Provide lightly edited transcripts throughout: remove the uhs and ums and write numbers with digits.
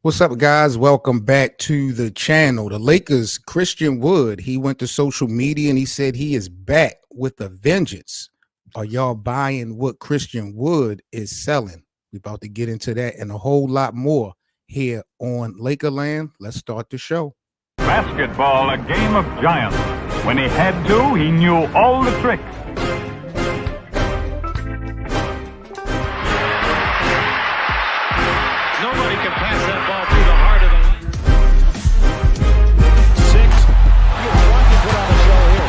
What's up, guys? Welcome back to the channel. The Lakers, Christian Wood, he went to social media and he said he is back with a vengeance. Are y'all buying what Christian Wood is selling? We're about to get into that and a whole lot more here on Lakerland. Let's start the show. Basketball, a game of giants. When he had to, he knew all the tricks. Nobody can pass that ball through the heart of the line. 6. You want to put on a show here.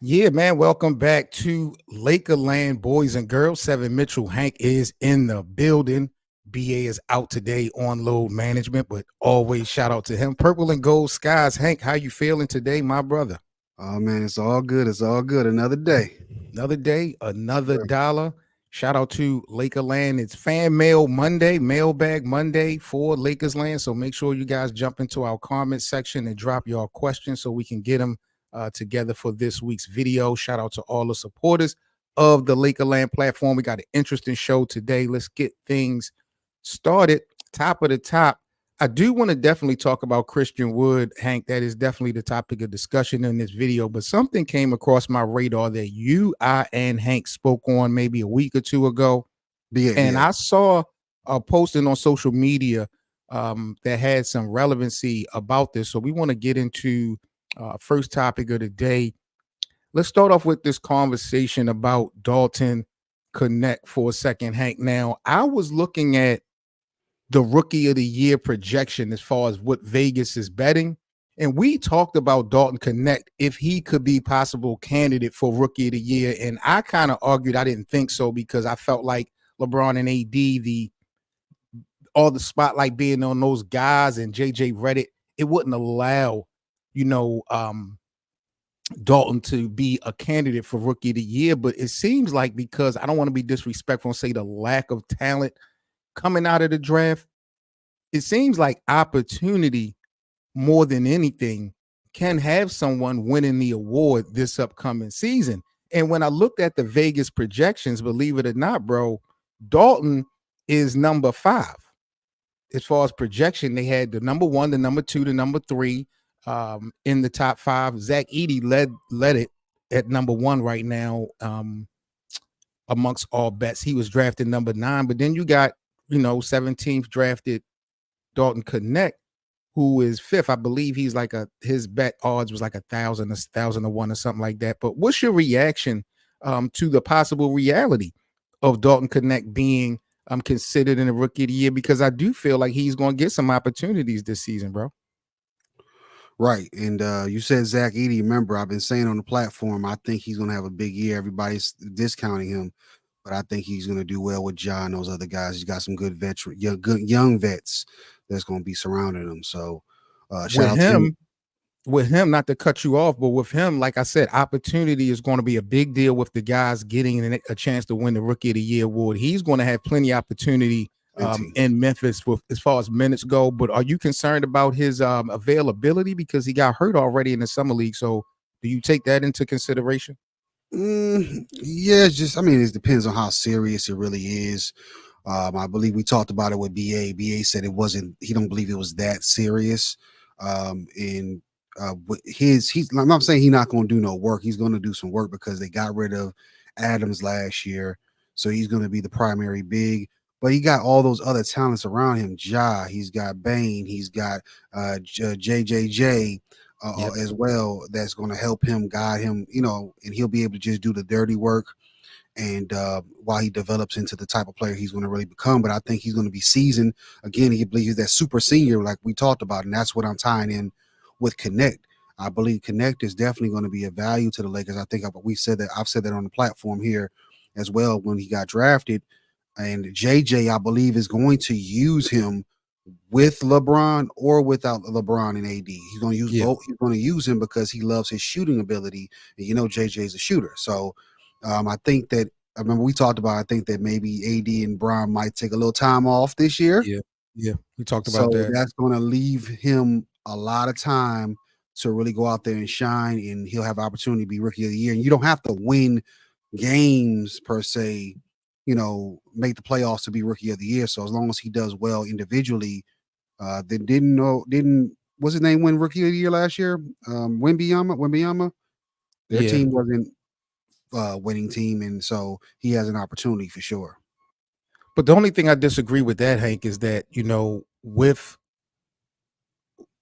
Yeah, man. Welcome back to Lakerland, boys and girls. 7 Mitchell Hank is in the building. BA is out today on load management, but always shout out to him. Purple and gold skies. Hank, how you feeling today, my brother? Oh, man, it's all good. It's all good. Another day. Another day, another dollar. Shout out to Lakerland. It's Fan Mail Monday, Mailbag Monday for Lakersland. So make sure you guys jump into our comment section and drop your questions so we can get them together for this week's video. Shout out to all the supporters of the Lakerland platform. We got an interesting show today. Let's get things started. Top of the top. I do want to definitely talk about Christian Wood, Hank. That is definitely the topic of discussion in this video. But something came across my radar that you, I, and Hank spoke on maybe a week or two ago. I saw a posting on social media that had some relevancy about this. So we want to get into first topic of the day. Let's start off with this conversation about Dalton Knecht for a second, Hank. Now, I was looking at the rookie of the year projection as far as what Vegas is betting. And we talked about Dalton Knecht if he could be possible candidate for rookie of the year. And I kind of argued I didn't think so because I felt like LeBron and AD, all the spotlight being on those guys and JJ Redick, it wouldn't allow, Dalton to be a candidate for rookie of the year. But it seems like, because I don't want to be disrespectful and say the lack of talent coming out of the draft, it seems like opportunity more than anything can have someone winning the award this upcoming season. And when I looked at the Vegas projections, believe it or not, bro, Dalton is number 5 as far as projection. They had the number 1, the number 2, the number 3 in the top 5. Zach Edey led it at number 1 right now amongst all bets. He was drafted number 9, but then you got 17th drafted Dalton Knecht, who is 5th. I believe he's like his bet odds was like 1,001 or something like that. But what's your reaction to the possible reality of Dalton Knecht being considered in the rookie of the year? Because I do feel like he's going to get some opportunities this season, bro. Right. And you said Zach Edey. Remember, I've been saying on the platform, I think he's going to have a big year. Everybody's discounting him, but I think he's going to do well with John and those other guys. He's got some good young vets that's going to be surrounding him. So shout out to him. With him, not to cut you off, but with him, like I said, opportunity is going to be a big deal with the guys getting a chance to win the Rookie of the Year award. He's going to have plenty of opportunity in Memphis as far as minutes go. But are you concerned about his availability because he got hurt already in the summer league? So do you take that into consideration? Yeah, it depends on how serious it really is. I believe we talked about it with BA. BA said it wasn't. He don't believe it was that serious. I'm not saying he's not going to do no work. He's going to do some work because they got rid of Adams last year, so he's going to be the primary big. But he got all those other talents around him. Ja, he's got Bane, he's got JJJ as well. That's going to help him, guide him, and he'll be able to just do the dirty work. And while he develops into the type of player he's going to really become, but I think he's going to be seasoned. Again, he believes that super senior, like we talked about, and that's what I'm tying in with Knecht. I believe Knecht is definitely going to be a value to the Lakers. I think I've said that on the platform here as well when he got drafted. And JJ, I believe, is going to use him with LeBron or without LeBron and AD. He's going to use both. He's going to use him because he loves his shooting ability. And JJ is a shooter. So I think that, I remember we talked about, I think that maybe AD and Bron might take a little time off this year. Yeah. We talked about that. That's going to leave him a lot of time to really go out there and shine, and he'll have opportunity to be rookie of the year. And you don't have to win games per se, make the playoffs to be rookie of the year. So as long as he does well individually, then didn't what's his name win rookie of the year last year? Wembanyama. Their Yeah. team wasn't winning team, and so he has an opportunity for sure. But the only thing I disagree with that, Hank, is that, with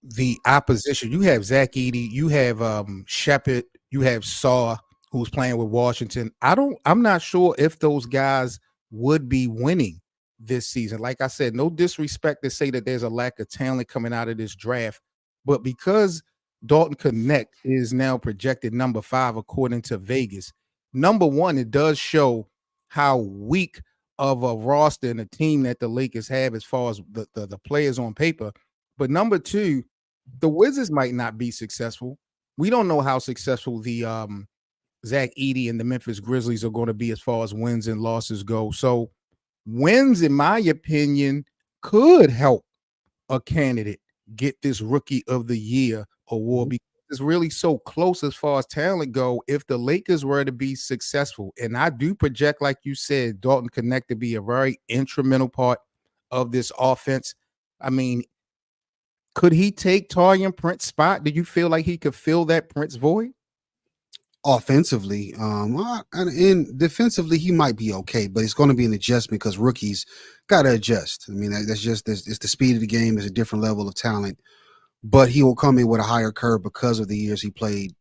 the opposition, you have Zach Edey, you have Shepard, you have Saw, who's playing with Washington. I'm not sure if those guys would be winning this season. Like I said, no disrespect to say that there's a lack of talent coming out of this draft, but because Dalton Knecht is now projected number 5 according to Vegas, number one, it does show how weak of a roster and a team that the Lakers have as far as the players on paper. But number two, the Wizards might not be successful. We don't know how successful the Zach Edey and the Memphis Grizzlies are going to be as far as wins and losses go. So wins, in my opinion, could help a candidate get this Rookie of the Year award because it's really so close as far as talent go. If the Lakers were to be successful, and I do project, like you said, Dalton Knecht to be a very instrumental part of this offense. I mean, could he take Taurean Prince's spot? Do you feel like he could fill that Prince void? Offensively, and defensively, he might be okay, but it's going to be an adjustment because rookies got to adjust. I mean, it's the speed of the game. There's a different level of talent, but he will come in with a higher curve because of the years he played,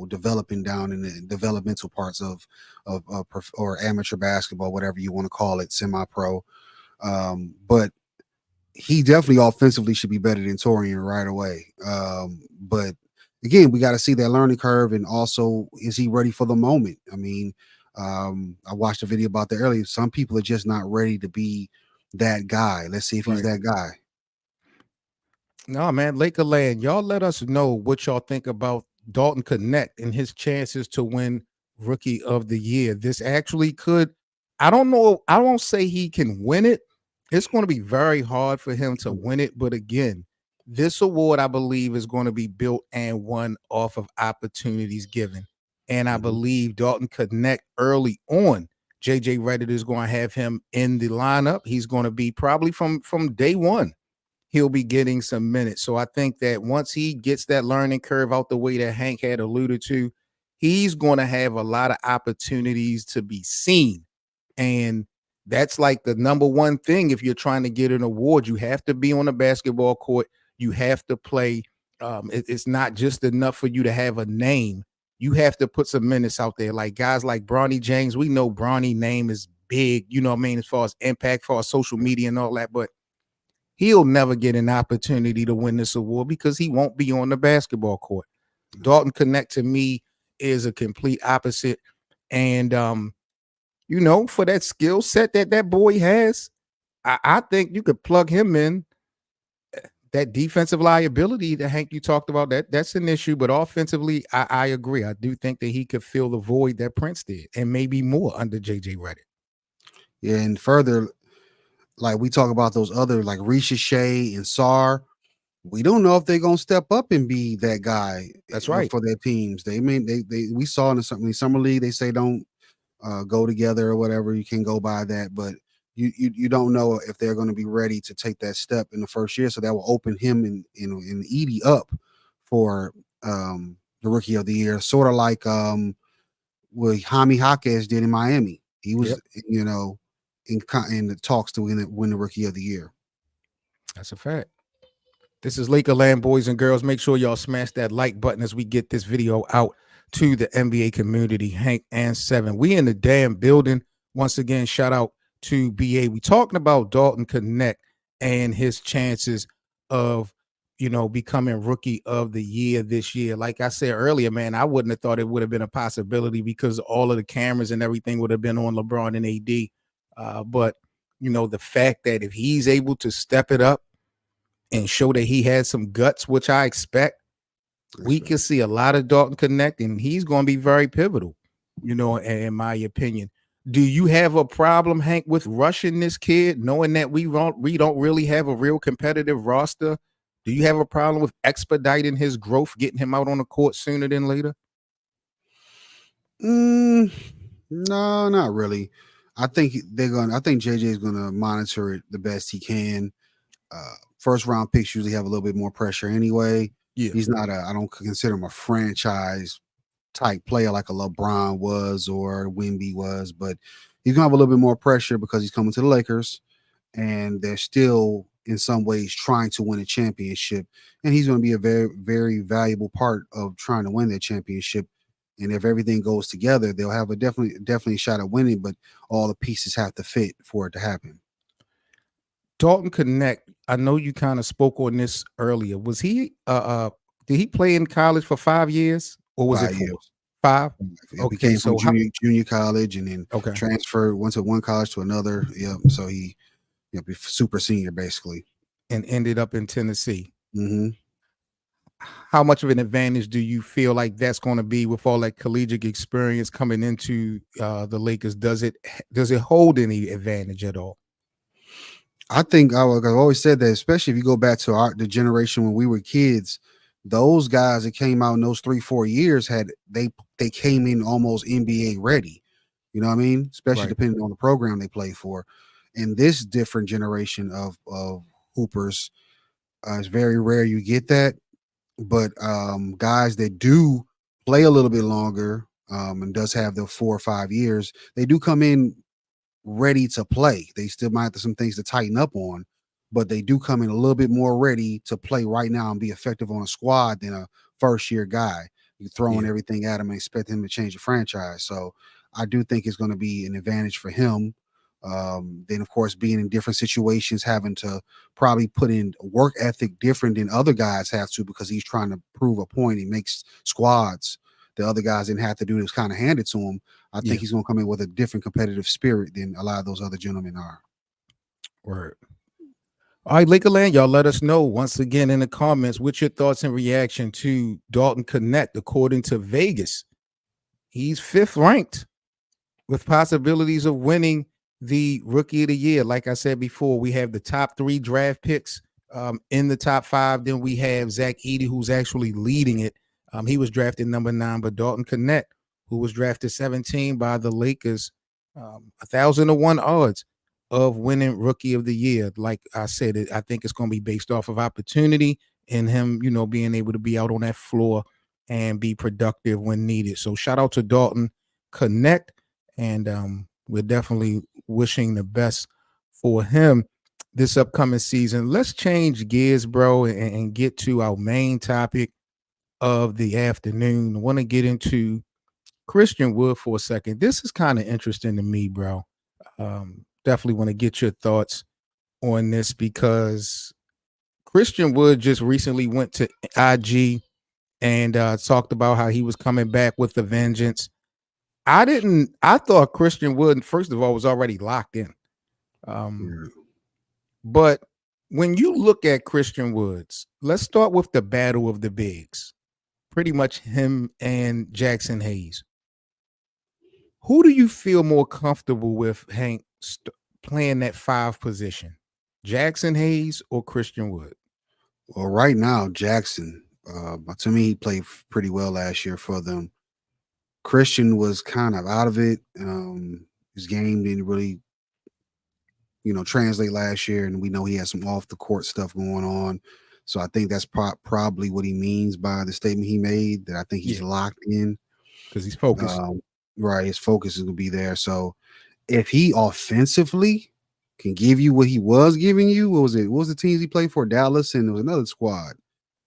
developing down in the developmental parts of or amateur basketball, whatever you want to call it, semi-pro. But he definitely offensively should be better than Taurean right away. But again, we got to see that learning curve, and also, is he ready for the moment? I mean, I watched a video about that earlier. Some people are just not ready to be that guy. Let's see if he's that guy. No, man, Lakerland, y'all let us know what y'all think about Dalton Knecht and his chances to win Rookie of the Year. This actually could, I don't know, I won't say he can win it. It's going to be very hard for him to win it. But again, this award, I believe, is going to be built and won off of opportunities given. And I believe Dalton Knecht early on, JJ Redick is going to have him in the lineup. He's going to be probably from day one, he'll be getting some minutes. So I think that once he gets that learning curve out the way that Hank had alluded to, he's going to have a lot of opportunities to be seen. And that's like the number one thing. If you're trying to get an award, you have to be on the basketball court. You have to play. It's not just enough for you to have a name. You have to put some minutes out there. Like guys like Bronny James, we know Bronny name is big, as far as impact, for our social media and all that, but he'll never get an opportunity to win this award because he won't be on the basketball court. Dalton Knecht, to me, is a complete opposite. And, for that skill set that boy has, I think you could plug him in. That defensive liability that Hank, you talked about, that's an issue. But offensively, I agree. I do think that he could fill the void that Prince did, and maybe more under JJ Redick. Yeah, and further, like we talk about those other like Ricochet and Sar, we don't know if they're gonna step up and be that guy. That's right. For their teams. We saw in the summer league, they say don't go together or whatever. You can go by that, but you don't know if they're going to be ready to take that step in the first year. So that will open him and Edey up for the Rookie of the Year, sort of like what Jaime Jaquez did in Miami. He was in the talks to win the Rookie of the Year. That's a fact. This is Lakerland, boys and girls. Make sure y'all smash that like button as we get this video out to the NBA community. Hank and Seven, we in the damn building. Once again, shout out to BA. We talking about Dalton Knecht and his chances of, becoming Rookie of the Year this year. Like I said earlier, man, I wouldn't have thought it would have been a possibility because all of the cameras and everything would have been on LeBron and AD. But, the fact that if he's able to step it up and show that he has some guts, which I expect, we can see a lot of Dalton Knecht, and he's going to be very pivotal, in my opinion. Do you have a problem, Hank, with rushing this kid, knowing that we don't really have a real competitive roster Do you have a problem with expediting his growth, getting him out on the court sooner than later? No, not really. I think I think JJ is gonna monitor it the best he can. First round picks usually have a little bit more pressure anyway. Yeah. He's not I don't consider him a franchise type player like a LeBron was or Wemby was, but he's gonna have a little bit more pressure because he's coming to the Lakers and they're still in some ways trying to win a championship. And he's going to be a very, very valuable part of trying to win that championship. And if everything goes together, they'll have a definitely a shot at winning, but all the pieces have to fit for it to happen. Dalton Knecht, I know you kind of spoke on this earlier. Was he did he play in college for 5 years or was 5 it 4? years. 5? He Okay, came so from junior college and then okay. transferred, went to one college to another. Yeah. So he be super senior basically. And ended up in Tennessee. Mm-hmm. How much of an advantage do you feel like that's going to be with all that collegiate experience coming into the Lakers? Does it hold any advantage at all? I think I've always said that, especially if you go back to the generation when we were kids, those guys that came out in those 3-4 years they came in almost NBA ready. You know what I mean? Especially Right. depending on the program they play for. And this different generation of hoopers, it's very rare you get that. But guys that do play a little bit longer and does have the 4 or 5 years, they do come in ready to play. They still might have some things to tighten up on, but they do come in a little bit more ready to play right now and be effective on a squad than a first year guy. You throwing everything at him and expect him to change the franchise. So I do think it's going to be an advantage for him. Then of course being in different situations, having to probably put in work ethic different than other guys have to because he's trying to prove a point. He makes squads the other guys didn't have to do. This kind of handed to him. I think he's going to come in with a different competitive spirit than a lot of those other gentlemen are. Word. All right, Lakerland, y'all let us know once again in the comments what's your thoughts and reaction to Dalton Knecht. According to Vegas, he's 5th ranked with possibilities of winning the Rookie of the Year. Like I said before, we have the top 3 draft picks in the top 5. Then we have Zach Edey, who's actually leading it. He was drafted number 9, but Dalton Knecht, who was drafted 17 by the Lakers, 1,001 odds of winning Rookie of the Year. Like I said, I think it's going to be based off of opportunity and him, being able to be out on that floor and be productive when needed. So shout out to Dalton Knecht, and we're definitely wishing the best for him this upcoming season. Let's change gears, bro, and get to our main topic of the afternoon. I want to get into Christian Wood for a second. This is kind of interesting to me, bro. Definitely want to get your thoughts on this because Christian Wood just recently went to IG and talked about how he was coming back with a vengeance. I thought Christian Wood, first of all, was already locked in. But when you look at Christian Woods, let's start with the battle of the bigs. Pretty much him and Jaxson Hayes. Who do you feel more comfortable with, Hank, playing that 5 position? Jaxson Hayes or Christian Wood? Well, right now, Jaxson, to me, he played pretty well last year for them. Christian was kind of out of it. His game didn't really, translate last year, and we know he had some off the court stuff going on. So I think that's probably what he means by the statement he made, that I think he's locked in. Because he's focused. Right, his focus is going to be there. So if he offensively can give you what he was giving you, what was the teams he played for? Dallas, and there was another squad.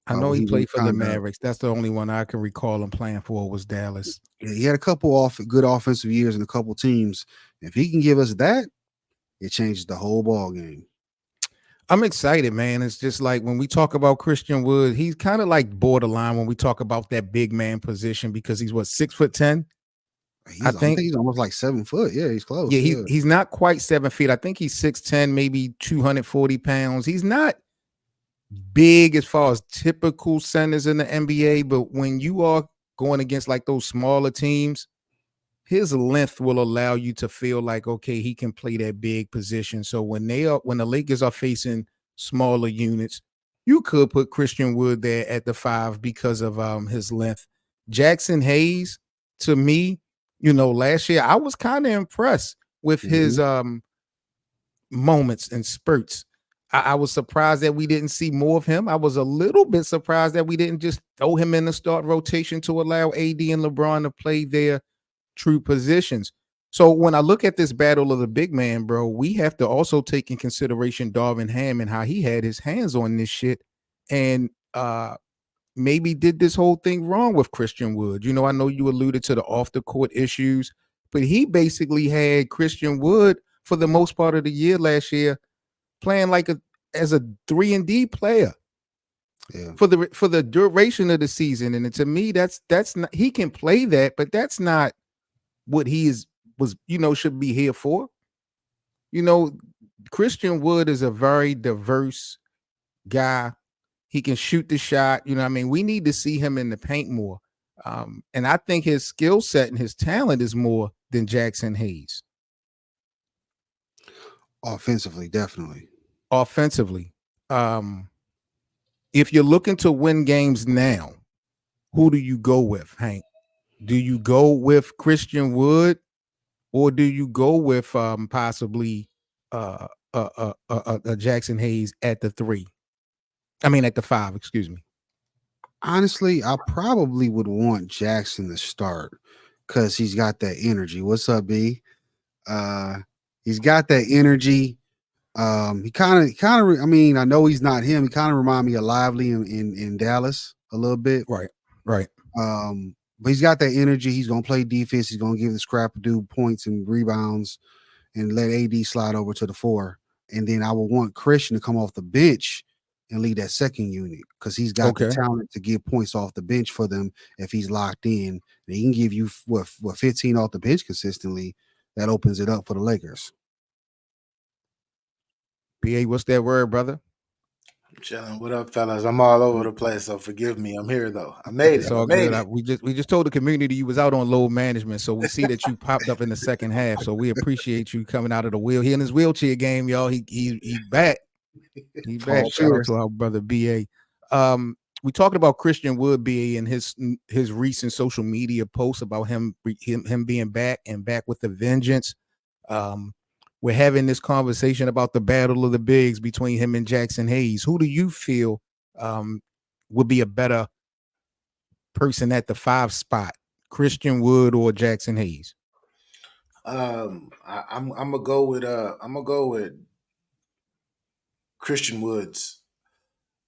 I know he played for the Mavericks. That's the only one I can recall him playing for was Dallas. Yeah, he had a couple good offensive years and a couple teams. If he can give us that, it changes the whole ball game. I'm excited, man. It's just like when we talk about Christian Wood, he's kind of like borderline when we talk about that big man position because he's 6'10". I think he's almost like 7 foot. Yeah, he's close. Yeah, he's not quite 7 feet. I think he's 6'10", maybe 240 pounds. He's not big as far as typical centers in the NBA, but when you are going against like those smaller teams, his length will allow you to feel like, okay, he can play that big position. So when the Lakers are facing smaller units, you could put Christian Wood there at the 5 because of his length. Jaxson Hayes, to me, last year I was kind of impressed with his moments and spurts. I was surprised that we didn't see more of him. I was a little bit surprised that we didn't just throw him in the start rotation to allow AD and LeBron to play their true positions. So when I look at this battle of the big man, bro, we have to also take in consideration Darvin Ham and how he had his hands on this shit and maybe did this whole thing wrong with Christian Wood. I know you alluded to the off the court issues, but he basically had Christian Wood for the most part of the year last year playing as a 3-and-D player. Yeah. For the duration of the season. And to me, that's not, he can play that, but that's not what he should be here for. Christian Wood is a very diverse guy. He can shoot the shot. We need to see him in the paint more. And I think his skill set and his talent is more than Jaxson Hayes. Offensively, definitely. Offensively. If you're looking to win games now, who do you go with, Hank? Do you go with Christian Wood, or do you go with possibly Jaxson Hayes at the 3? I mean, at the 5, excuse me. Honestly, I probably would want Jaxson to start because he's got that energy. What's up, B? He's got that energy. He kind of. I mean, I know he's not him. He kind of remind me of Lively in Dallas a little bit. Right. But he's got that energy. He's gonna play defense. He's gonna give the scrap dude points and rebounds, and let AD slide over to the 4. And then I would want Christian to come off the bench and lead that second unit because he's got the talent to give points off the bench for them if he's locked in. And he can give you what 15 off the bench consistently. That opens it up for the Lakers. BA, what's that word, brother? I'm chilling. What up, fellas? I'm all over the place, so forgive me. I'm here though. I made It's it. all I made good. it. We just told the community you was out on load management, so we see that you popped up in the second half. So we appreciate you coming out of the wheel. He in his wheelchair game, y'all. He back. He back. Shout out to our brother BA. We talked about Christian Wood, BA, and his recent social media posts about him being back and back with a vengeance. We're having this conversation about the battle of the bigs between him and Jaxson Hayes. Who do you feel would be a better person at the 5 spot, Christian Wood or Jaxson Hayes? I'm gonna go with Christian Woods,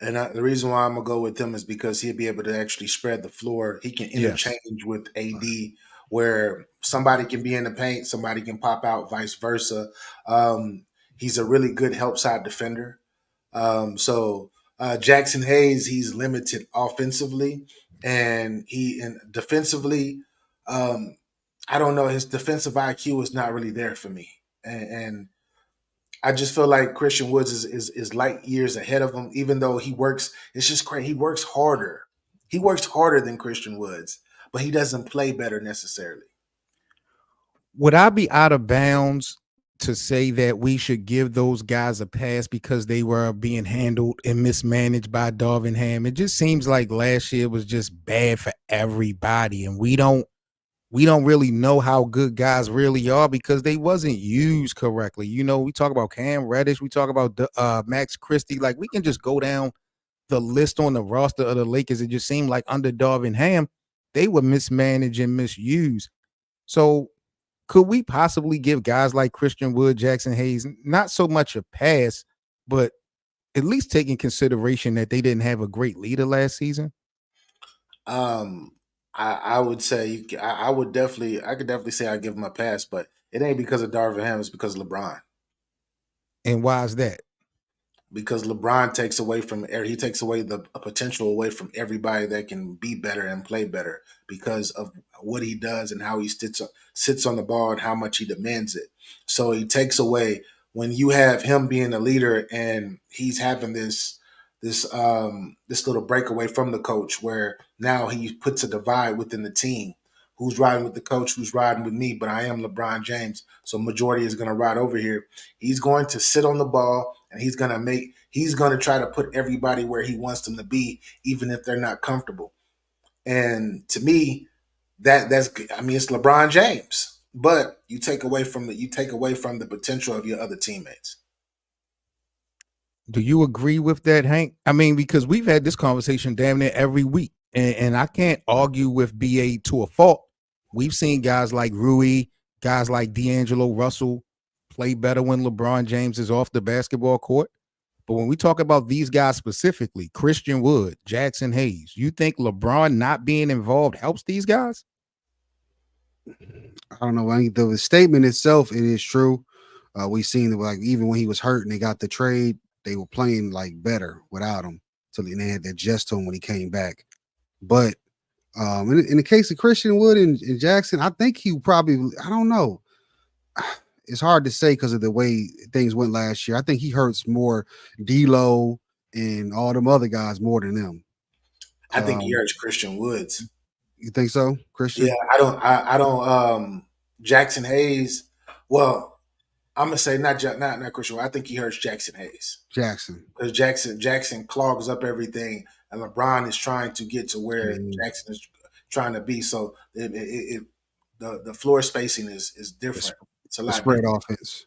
and the reason why I'm gonna go with him is because he'll be able to actually spread the floor. He can interchange with AD, where somebody can be in the paint, somebody can pop out, vice versa. He's a really good help side defender. So Jaxson Hayes, he's limited offensively, and defensively. I don't know. His defensive IQ is not really there for me, and I just feel like Christian Woods is light years ahead of him. Even though he works, it's just crazy. He works harder. He works harder than Christian Woods, but he doesn't play better necessarily. Would I be out of bounds to say that we should give those guys a pass because they were being handled and mismanaged by Darvin Ham? It just seems like last year was just bad for everybody, and we don't really know how good guys really are because they wasn't used correctly. We talk about Cam Reddish, we talk about Max Christie. Like, we can just go down the list on the roster of the Lakers. It just seemed like under Darvin Ham, they were mismanaged and misused. So could we possibly give guys like Christian Wood, Jaxson Hayes, not so much a pass, but at least take in consideration that they didn't have a great leader last season? I would say I could definitely say I give him a pass, but it ain't because of Darvin Ham. It's because of LeBron. And why is that? Because LeBron takes away the potential away from everybody that can be better and play better because of what he does and how he sits on the ball and how much he demands it. So he takes away when you have him being a leader and he's having this little breakaway from the coach where now he puts a divide within the team. Who's riding with the coach, who's riding with me, but I am LeBron James, so majority is going to ride over here. He's going to sit on the ball, and he's going he's going to try to put everybody where he wants them to be, even if they're not comfortable. And to me, that's I mean, it's LeBron James, but you take away from the potential of your other teammates. Do you agree with that, Hank? I mean, because we've had this conversation damn near every week, and I can't argue with BA to a fault. We've seen guys like Rui, guys like D'Angelo Russell play better when LeBron James is off the basketball court. But when we talk about these guys specifically, Christian Wood, Jaxson Hayes, you think LeBron not being involved helps these guys? I don't know. I think the statement itself, it is true. We've seen that, like, even when he was hurt and they got the trade, they were playing like better without him. So they had that adjust to him when he came back. But in the case of Christian Wood and Jackson, I think he probably, I don't know. It's hard to say because of the way things went last year. I think he hurts more D'Lo and all them other guys more than them. I think he hurts Christian Woods. You think so, Christian? Yeah, I don't. Jaxson Hayes. Well, I'm gonna say not Christian. I think he hurts Jaxson Hayes. Jackson, because Jackson clogs up everything, and LeBron is trying to get to where Jackson is trying to be. So the floor spacing is different. It's a lot spread different. Offense.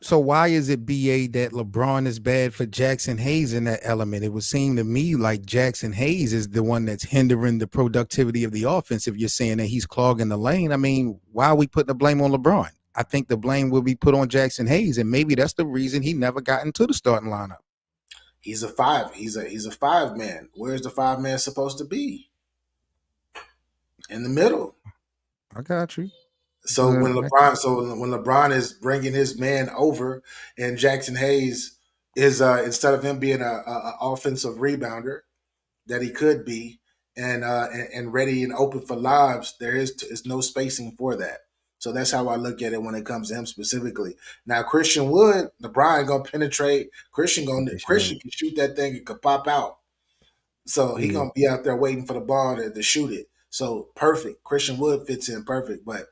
So why is it BA that LeBron is bad for Jaxson Hayes in that element? It would seem to me like Jaxson Hayes is the one that's hindering the productivity of the offense. If you're saying that he's clogging the lane, I mean, why are we putting the blame on LeBron? I think the blame will be put on Jaxson Hayes, and maybe that's the reason he never got into the starting lineup. He's a five. He's a 5-man. Where's the 5-man supposed to be? In the middle. I got you. So when LeBron is bringing his man over, and Jaxson Hayes is instead of him being a offensive rebounder that he could be, and ready and open for lobs, there is no spacing for that. So that's how I look at it when it comes to him specifically. Now Christian Wood, LeBron gonna penetrate. Christian can shoot that thing and could pop out. So he gonna be out there waiting for the ball to shoot it. So perfect. Christian Wood fits in perfect, but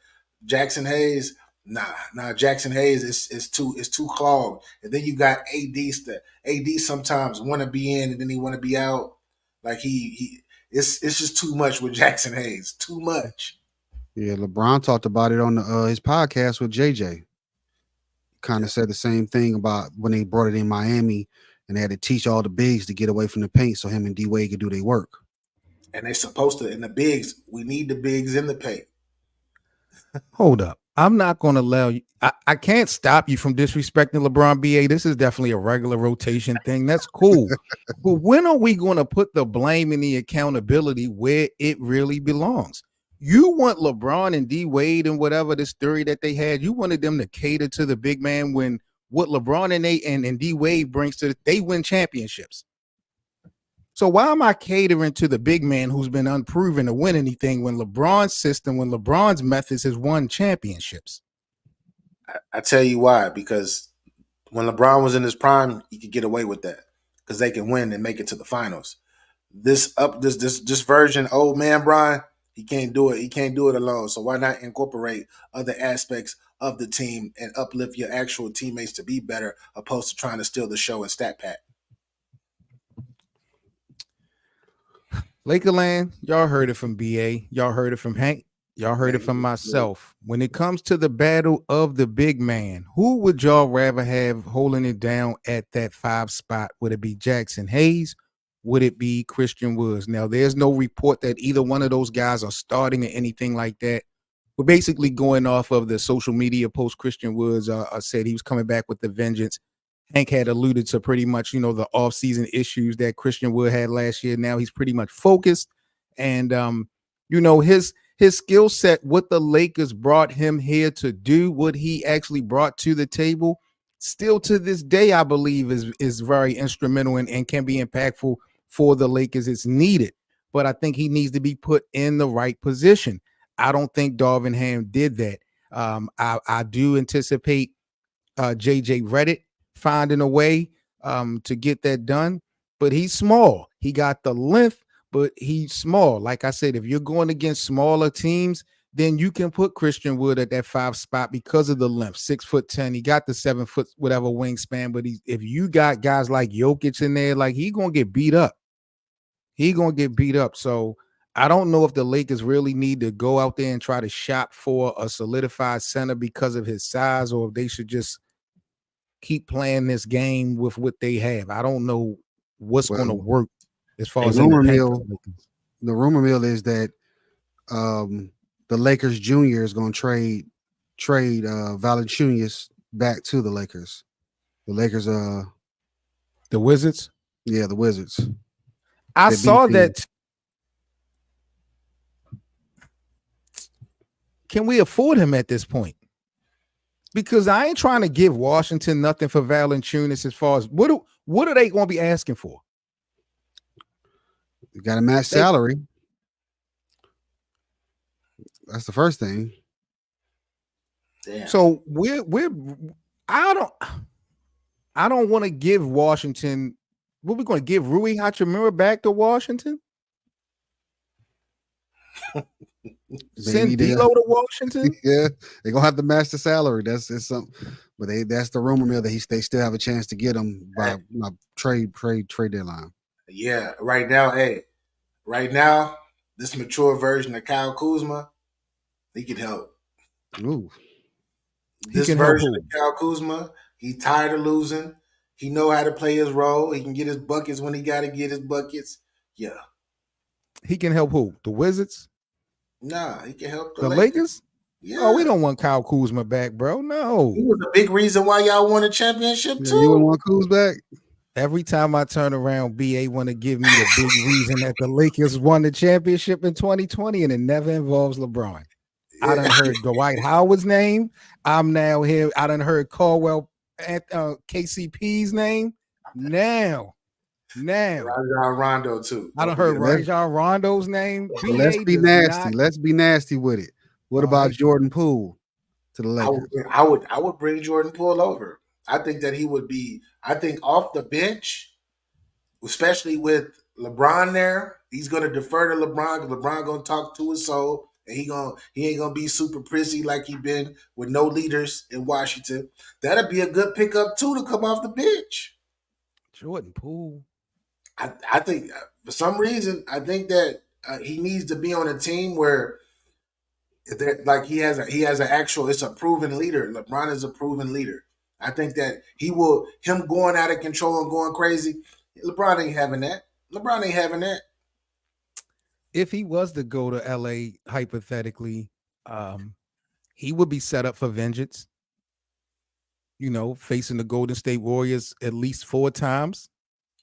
Jaxson Hayes, Jaxson Hayes is too clogged. And then you got AD sometimes want to be in and then he want to be out. Like it's just too much with Jaxson Hayes. Too much. Yeah, LeBron talked about it on his podcast with JJ. Kind of said the same thing about when they brought it in Miami and they had to teach all the bigs to get away from the paint so him and D-Wade could do their work. And they're supposed to, in the bigs, we need the bigs in the paint. Hold up. I'm not going to allow you. I can't stop you from disrespecting LeBron, BA. This is definitely a regular rotation thing. That's cool. But when are we going to put the blame and the accountability where it really belongs? You want LeBron and D-Wade and whatever this theory that they had, you wanted them to cater to the big man when what LeBron and D-Wade brings to they win championships. So why am I catering to the big man who's been unproven to win anything when LeBron's system, when LeBron's methods has won championships? I tell you why, because when LeBron was in his prime, he could get away with that because they can win and make it to the finals. This version, old man Brian, he can't do it. He can't do it alone. So why not incorporate other aspects of the team and uplift your actual teammates to be better, opposed to trying to steal the show and stat pack? Lakerland, y'all heard it from BA. Y'all heard it from Hank. Y'all heard it from myself. When it comes to the battle of the big man, who would y'all rather have holding it down at that 5 spot? Would it be Jaxson Hayes? Would it be Christian Woods? Now, there's no report that either one of those guys are starting or anything like that. We're basically going off of the social media post. Christian Woods said he was coming back with the vengeance. Hank had alluded to pretty much, the offseason issues that Christian Wood had last year. Now he's pretty much focused. And, his skill set, what the Lakers brought him here to do, what he actually brought to the table, still to this day, I believe is very instrumental and can be impactful for the Lakers. It's needed. But I think he needs to be put in the right position. I don't think Darvin Ham did that. I do anticipate JJ Redick finding a way to get that done, but he's small. He got the length, but he's small. Like I said, if you're going against smaller teams, then you can put Christian Wood at that 5 spot because of the length, 6'10". He got the 7 foot whatever wingspan, but if you got guys like Jokic in there, like he gonna get beat up. So I don't know if the Lakers really need to go out there and try to shop for a solidified center because of his size, or if they should just keep playing this game with what they have. I don't know what's going to work as far as in the paint for the Lakers. The rumor mill is that the Lakers Jr. is going to trade Valanciunas back to the Lakers. The Lakers, the Wizards. Yeah, the Wizards. I saw that. Can we afford him at this point? Because I ain't trying to give Washington nothing for Valanciunas. As far as what are they going to be asking for? You got to match salary. That's the first thing. Damn. So I don't want to give Washington. What we going to give Rui Hachimura back to Washington? Send D'Lo to Washington? Yeah, they're gonna have to match the salary. That's something, but that's the rumor mill that they still have a chance to get him by trade deadline. Yeah, right now, this mature version of Kyle Kuzma, he can help. Ooh, this version of Kyle Kuzma, he tired of losing. He know how to play his role. He can get his buckets when he got to get his buckets. Yeah, he can help who? The Wizards? Nah, he can help the Lakers. Yeah. Oh, we don't want Kyle Kuzma back, bro. No. He was a big reason why y'all won a championship too. You want Kuz back? Every time I turn around, BA want to give me the big reason that the Lakers won the championship in 2020, and it never involves LeBron. Yeah. I done heard Dwight Howard's name. I'm now here. I done heard Caldwell at KCP's name. Now. Rajon Rondo too. I done heard Rajon Rondo's name. Let's be nasty. Let's be nasty with it. What about Jordan Poole to the Lakers? I would bring Jordan Poole over. I think that he would be. I think off the bench, especially with LeBron there, he's going to defer to LeBron because LeBron going to talk to his soul, and he ain't going to be super prissy like he been with no leaders in Washington. That'd be a good pickup too to come off the bench. Jordan Poole. I think for some reason I think that he needs to be on a team where like he has an actual. It's a proven leader. LeBron is a proven leader. I think that him going out of control and going crazy. LeBron ain't having that. If he was to go to LA, hypothetically, he would be set up for vengeance. You know, facing the Golden State Warriors at least 4 times.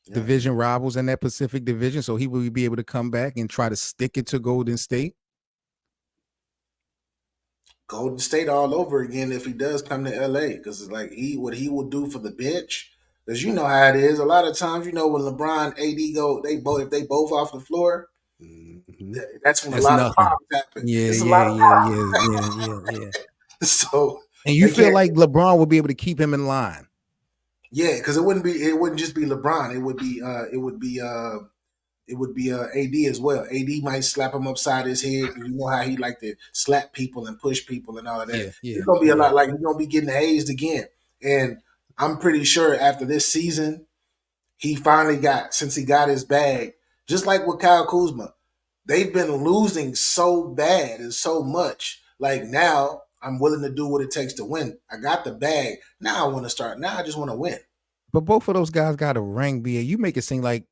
Yeah. Division rivals in that Pacific Division, so he will be able to come back and try to stick it to Golden State. Golden State all over again if he does come to LA, because it's like what he will do for the bench. Because you know how it is. A lot of times, you know, when LeBron, AD go, if they both off the floor, that's when a lot of problems happen. Yeah. So, and you feel like LeBron will be able to keep him in line. Yeah, because it wouldn't just be LeBron. It would be AD as well. AD might slap him upside his head. You know how he like to slap people and push people and all of that. Yeah, it's gonna be a lot like he's gonna be getting hazed again. And I'm pretty sure after this season, he finally since he got his bag, just like with Kyle Kuzma, they've been losing so bad and so much. Like now, I'm willing to do what it takes to win. I got the bag. Now I want to start. Now I just want to win. But both of those guys got a ring, BA. You make it seem like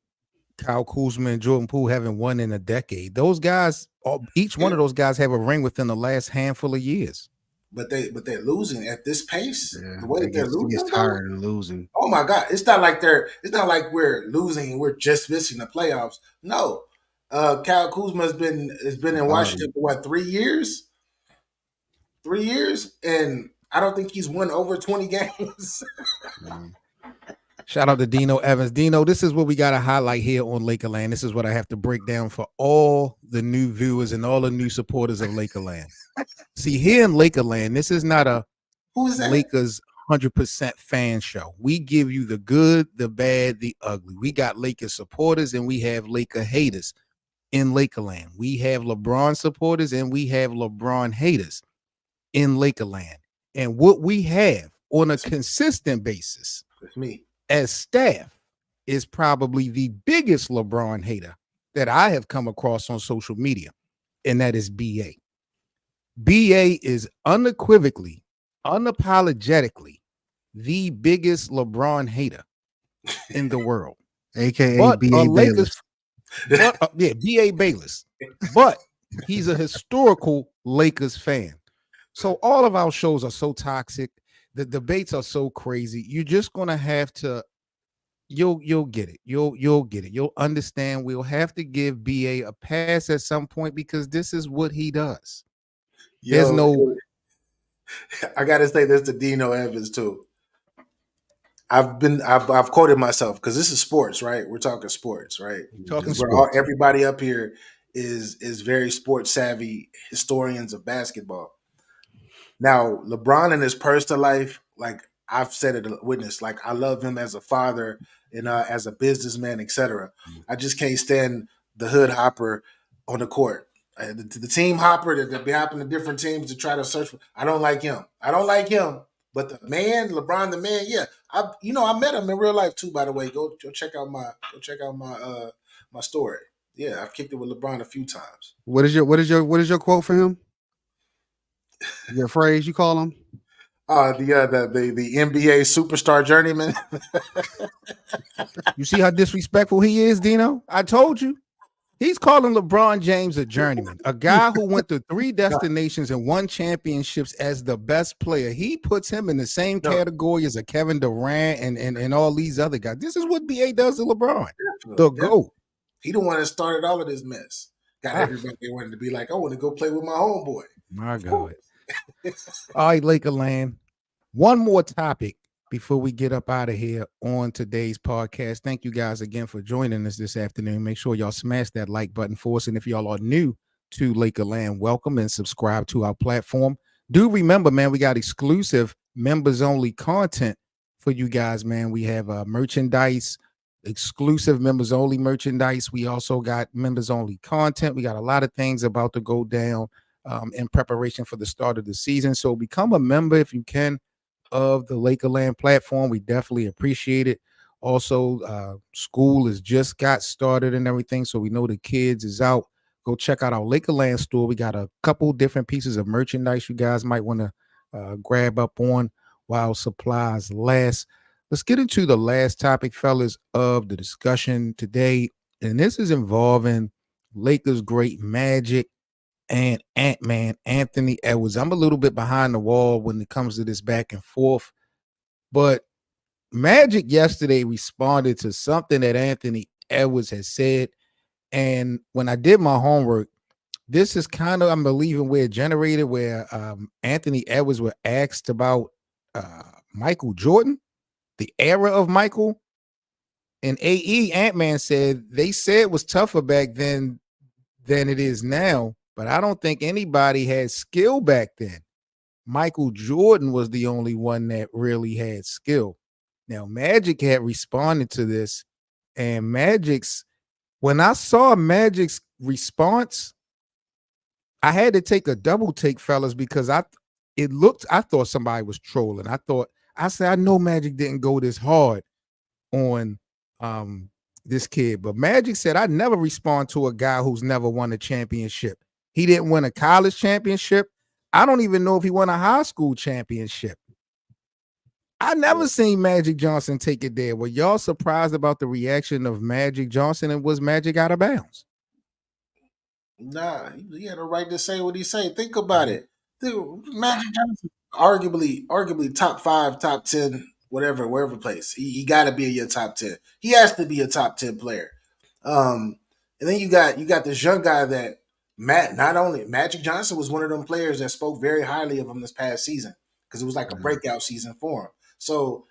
Kyle Kuzma and Jordan Poole haven't won in a decade. Those guys, each one of those guys have a ring within the last handful of years. But they're losing at this pace. The way that they're losing, gets tired of losing. Oh my God! It's not like we're losing and we're just missing the playoffs. No, Kyle Kuzma has been in Washington for what 3 years. 3 years, and I don't think he's won over 20 games. Shout out to Dino Evans. Dino, this is what we got to highlight here on Lakerland. This is what I have to break down for all the new viewers and all the new supporters of Lakerland. See, here in Lakerland, this is not a Lakers 100% fan show. We give you the good, the bad, the ugly. We got Lakers supporters and we have Laker haters. in Lakerland. We have LeBron supporters and we have LeBron haters in Lakerland. And what we have on a consistent basis It's me. as staff is probably the biggest LeBron hater that I have come across on social media, and that is BA. BA is unequivocally, unapologetically the biggest LeBron hater in the world. AKA But B.A. Bayless. B.A. Bayless. But he's a historical Lakers fan. So all of our shows are so toxic. The debates are so crazy. You're just gonna have to. You'll get it. You'll get it. You'll understand. We'll have to give BA a pass at some point because this is what he does. There's no. I gotta say this to Dino Evans too. I've quoted myself because this is sports, right? We're talking sports, right? Talking sports. Everybody up here is very sports savvy historians of basketball. Now, LeBron in his personal life, like I've said it a witness, like I love him as a father and as a businessman, etc. I just can't stand the hood hopper on the court. The team hopper that be hopping to different teams to try to search for. I don't like him. But the man, LeBron, the man, yeah. I met him in real life too. By the way, go check out my story. Yeah, I've kicked it with LeBron a few times. What is your quote for him? Your phrase you call him? The NBA superstar journeyman. You see how disrespectful he is, Dino? I told you. He's calling LeBron James a journeyman, a guy who went to 3 destinations and won championships as the best player. He puts him in the same category as a Kevin Durant and all these other guys. This is what BA does to LeBron, the GOAT. He the one that started all of this mess. Got everybody wanted to be like, I want to go play with my homeboy. My God. All right, Lakerland. One more topic before we get up out of here on today's podcast. Thank you guys again for joining us this afternoon. Make sure y'all smash that like button for us. And if y'all are new to Lakerland, welcome and subscribe to our platform. Do remember, man, we got exclusive members-only content for you guys, man. We have merchandise, exclusive members-only merchandise. We also got members-only content. We got a lot of things about to go down in preparation for the start of the season. So become a member if you can of the Lakerland platform. We definitely appreciate it. Also, school has just got started and everything, so we know the kids is out. Go check out our Lakerland store. We got a couple different pieces of merchandise you guys might want to grab up on while supplies last. Let's get into the last topic, fellas, of the discussion today, and this is involving Lakers great Magic and Ant-Man Anthony Edwards. I'm a little bit behind the wall when it comes to this back and forth, but Magic yesterday responded to something that Anthony Edwards has said, and when I did my homework, this is kind of, I'm believing, where it generated, where Anthony Edwards were asked about Michael Jordan, the era of Michael, and Ant-Man said they said it was tougher back then than it is now. But I don't think anybody had skill back then. Michael Jordan was the only one that really had skill. Now, Magic had responded to this, and when I saw Magic's response, I had to take a double take, fellas, because I thought somebody was trolling. I said, I know Magic didn't go this hard on this kid, but Magic said, I never respond to a guy who's never won a championship. He didn't win a college championship. I don't even know if he won a high school championship. I never seen Magic Johnson take it there. Were y'all surprised about the reaction of Magic Johnson, and was Magic out of bounds? Nah, he had a right to say what he say. Think about it. Magic Johnson, arguably top 5, top 10, wherever place. He got to be in your top 10. He has to be a top 10 player. And then you got this young guy that Magic Johnson was one of them players that spoke very highly of him this past season because it was like a breakout season for him. So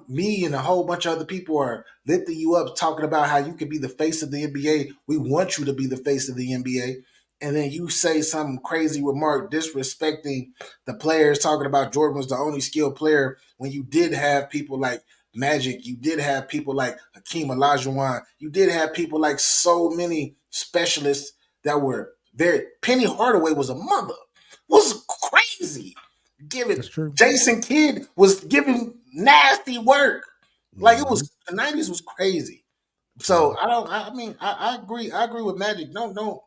me and a whole bunch of other people are lifting you up, talking about how you could be the face of the NBA. We want you to be the face of the NBA. And then you say some crazy remark disrespecting the players, talking about Jordan was the only skilled player when you did have people like Magic, you did have people like Hakeem Olajuwon, you did have people like so many specialists that were very. Penny Hardaway was a mother. Was crazy. That's true. Jason Kidd was giving nasty work. Like it was the 90s was crazy. So I agree. I agree with Magic. Don't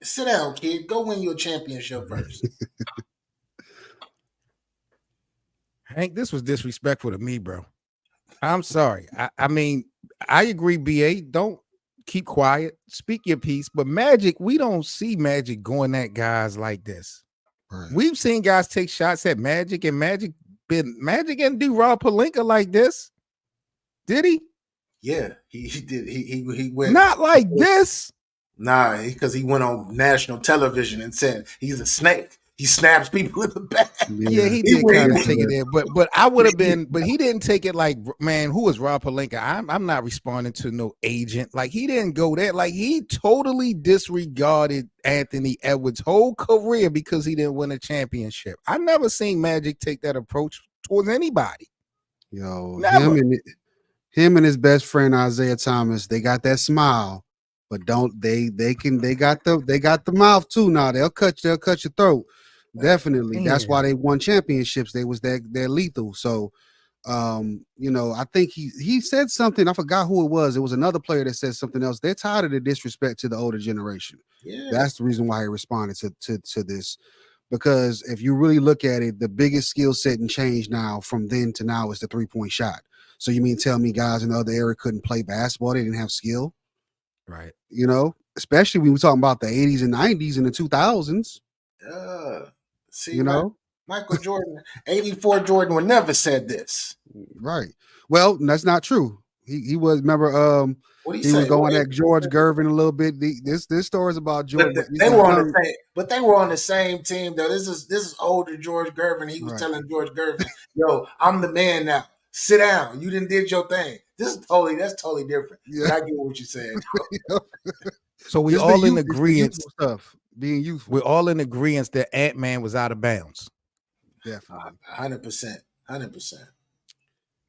sit down, kid. Go win your championship first. Hank, this was disrespectful to me, bro. I'm sorry. I mean, I agree, BA. Don't keep quiet. Speak your piece. But Magic, we don't see Magic going at guys like this. Right. We've seen guys take shots at Magic, and Magic didn't do Rob Pelinka like this. Did he? Yeah, he did. He went not like this. Nah, because he went on national television and said he's a snake. He snaps people in the back. Yeah, he did kind of take it there, but I would have been, but he didn't take it like, man, who is Rob Pelinka? I'm not responding to no agent. Like he didn't go there. Like he totally disregarded Anthony Edwards' whole career because he didn't win a championship. I never seen Magic take that approach towards anybody. Yo, him and his best friend Isaiah Thomas, they got that smile, but they got the mouth too. Now they'll cut your throat. Definitely. Yeah. That's why they won championships. They're lethal. So I think he said something. I forgot who it was. It was another player that said something else. They're tired of the disrespect to the older generation. Yeah. That's the reason why he responded to this. Because if you really look at it, the biggest skill set and change now from then to now is the 3-point shot. So you mean tell me guys in the other area couldn't play basketball? They didn't have skill? Right. Especially when we're talking about the 80s and 90s and the 2000s. See, Michael Jordan, 84 Jordan would never said this. Right. Well, that's not true. He was, remember, he was going at George Gervin a little bit. This story is about George. They were on the same team though. This is older George Gervin. He was telling George Gervin, "Yo, I'm the man now. Sit down. You didn't did your thing." That's totally different. Yeah. But I get what you're saying. So we all in agreement. Stuff being youthful. We're all in agreement that Ant-Man was out of bounds. Definitely, 100%.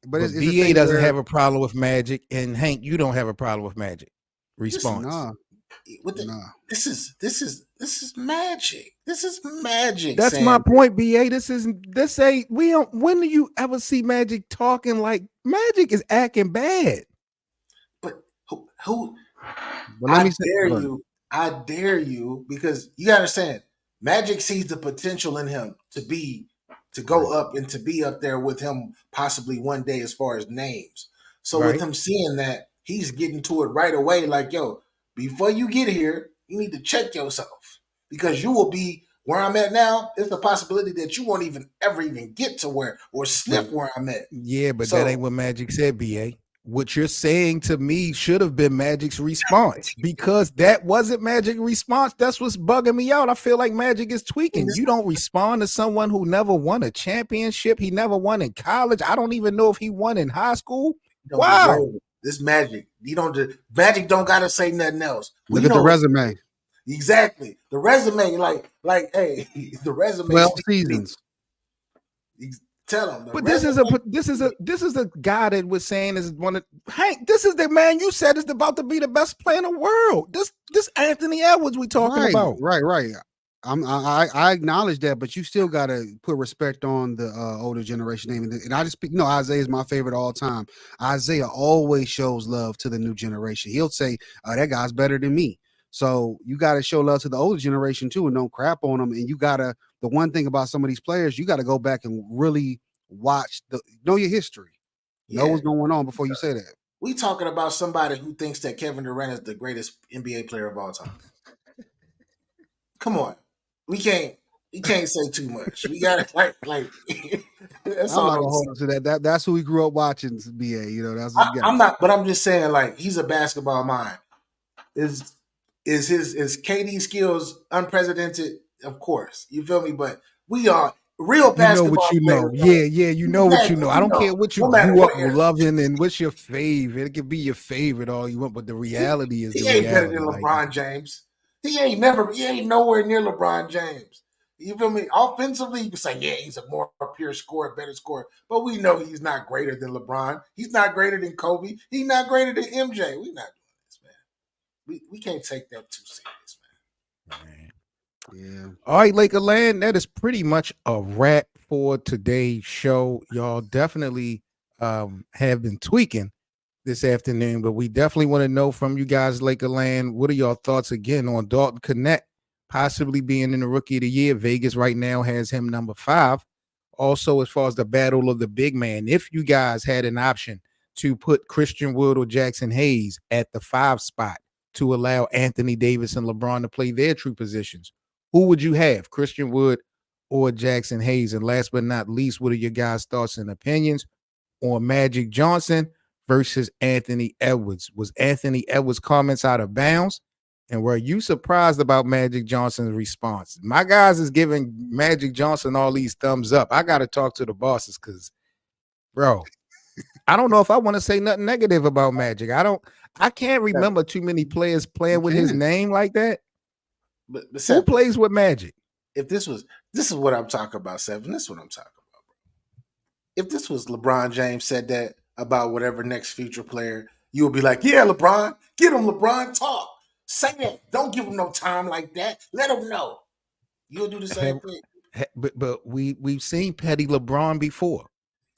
But BA doesn't have a problem with Magic, and Hank, you don't have a problem with Magic. Response. This is Magic. This is Magic. That's Sam. My point, BA. When do you ever see Magic talking like Magic is acting bad? But who I dare you, because you gotta understand, Magic sees the potential in him to go up and to be up there with him possibly one day as far as names. So with him seeing that, he's getting to it right away. Like, yo, before you get here, you need to check yourself, because you will be where I'm at now. It's a possibility that you won't ever get to where or sniff where I'm at. Yeah, but that ain't what Magic said, BA. What you're saying to me should have been Magic's response, because that wasn't Magic's response. That's what's bugging me out. I feel like Magic is tweaking. You don't respond to someone who never won a championship. He never won in college. I don't even know if he won in high school. Wow. This Magic. Magic don't gotta say nothing else. Look at the resume. Exactly. The resume, like, hey, the resume. 12 seasons. Tell him. But this is a guy that was saying is one of Hank. This is the man you said is about to be the best player in the world. This Anthony Edwards we talking about. Right. I acknowledge that, but you still got to put respect on the older generation name. And I just speak. Isaiah is my favorite all time. Isaiah always shows love to the new generation. He'll say, "That guy's better than me." So you got to show love to the older generation too, and don't crap on them. And you gotta. The one thing about some of these players, you got to go back and really watch know your history, know what's going on before you say that. We talking about somebody who thinks that Kevin Durant is the greatest NBA player of all time. Come on, we can't say too much. We got to like. That's I'm not gonna hold to that. That's who we grew up watching. BA, that's. I'm not, but I'm just saying, like, he's a basketball mind. Is KD's skills unprecedented? Of course, you feel me. But we are real basketball. You know what you know. Yeah. You know what you know. I don't care what you grew up loving and what's your favorite. It could be your favorite all you want, but the reality is he ain't better than LeBron James. He ain't nowhere near LeBron James. You feel me? Offensively, you can say, yeah, he's a more pure scorer, better scorer. But we know he's not greater than LeBron. He's not greater than Kobe. He's not greater than MJ. We're not doing this, man. we can't take that too serious, man. Yeah. All right, Lakerland, that is pretty much a wrap for today's show. Y'all definitely have been tweaking this afternoon, but we definitely want to know from you guys, Lakerland, what are your thoughts again on Dalton Knecht possibly being in the Rookie of the Year? Vegas right now has him number 5. Also, as far as the battle of the big man, if you guys had an option to put Christian Wood or Jaxson Hayes at the 5 spot to allow Anthony Davis and LeBron to play their true positions, who would you have, Christian Wood or Jaxson Hayes? And last but not least, what are your guys' thoughts and opinions on Magic Johnson versus Anthony Edwards? Was Anthony Edwards' comments out of bounds? And were you surprised about Magic Johnson's response? My guys is giving Magic Johnson all these thumbs up. I got to talk to the bosses because, bro, I don't know if I want to say nothing negative about Magic. I can't remember too many players playing with his name like that. But who plays with Magic? If this is what I'm talking about, Seven. This is what I'm talking about, bro. If this was LeBron James said that about whatever next future player, you would be like, yeah, LeBron, get him, LeBron, talk. Say that. Don't give him no time like that. Let him know. You'll do the same thing. But we've seen petty LeBron before.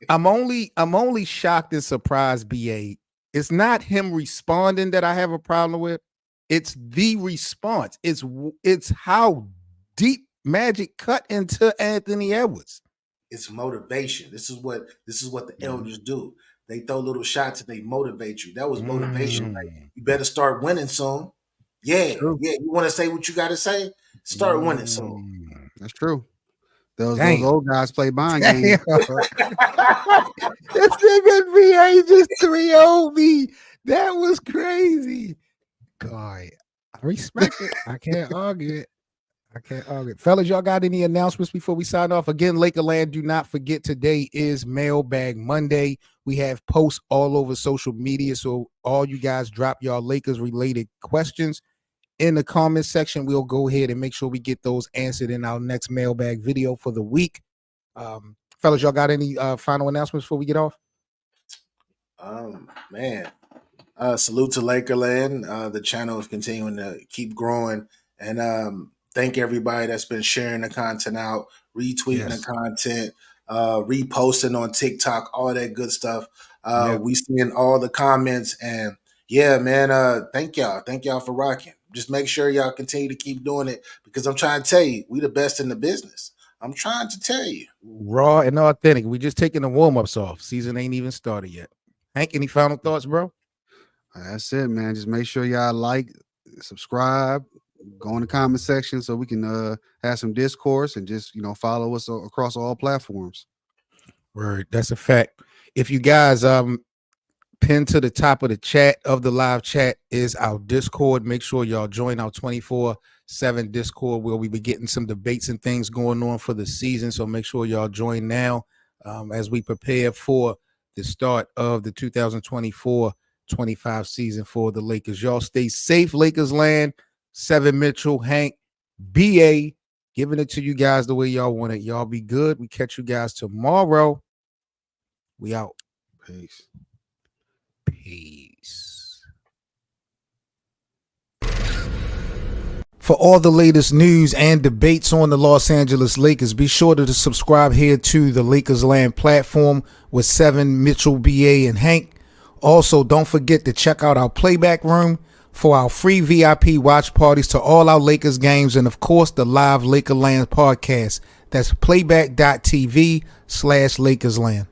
I'm only shocked and surprised, BA. It's not him responding that I have a problem with. It's the response. It's how deep Magic cut into Anthony Edwards. It's motivation. This is what the elders do. They throw little shots and they motivate you. That was motivation. Like, you better start winning soon. Yeah, yeah. You want to say what you got to say? Start winning soon. That's true. Those old guys play mind games. This nigga BA just 3-0 me. That was crazy. God, I respect it. I can't argue it. Fellas, y'all got any announcements before we sign off? Again, Lakerland, do not forget today is Mailbag Monday. We have posts all over social media, so all you guys drop y'all Lakers-related questions in the comment section. We'll go ahead and make sure we get those answered in our next Mailbag video for the week. Fellas, y'all got any final announcements before we get off? Man. Salute to Lakerland. The channel is continuing to keep growing. And thank everybody that's been sharing the content out, retweeting the content, reposting on TikTok, all that good stuff. We seeing all the comments. And yeah, man, thank y'all. Thank y'all for rocking. Just make sure y'all continue to keep doing it because I'm trying to tell you, we the best in the business. I'm trying to tell you. Raw and authentic. We just taking the warm-ups off. Season ain't even started yet. Hank, any final thoughts, bro? That's it, man. Just make sure y'all like, subscribe, go in the comment section so we can have some discourse and just, follow us across all platforms. Word. That's a fact. If you guys pinned to the top of the chat of the live chat is our Discord. Make sure y'all join our 24/7 Discord where we be getting some debates and things going on for the season. So make sure y'all join now as we prepare for the start of the 2024-25 season for the Lakers. Y'all stay safe, Lakers land. Seven Mitchell, Hank, BA, giving it to you guys the way y'all want it. Y'all be good. We catch you guys tomorrow. We out. Peace. Peace. For all the latest news and debates on the Los Angeles Lakers, be sure to subscribe here to the Lakers Land platform with Seven, Mitchell, BA, and Hank. Also, don't forget to check out our playback room for our free VIP watch parties to all our Lakers games and, of course, the live Lakerland podcast. That's playback.tv/LakersLand.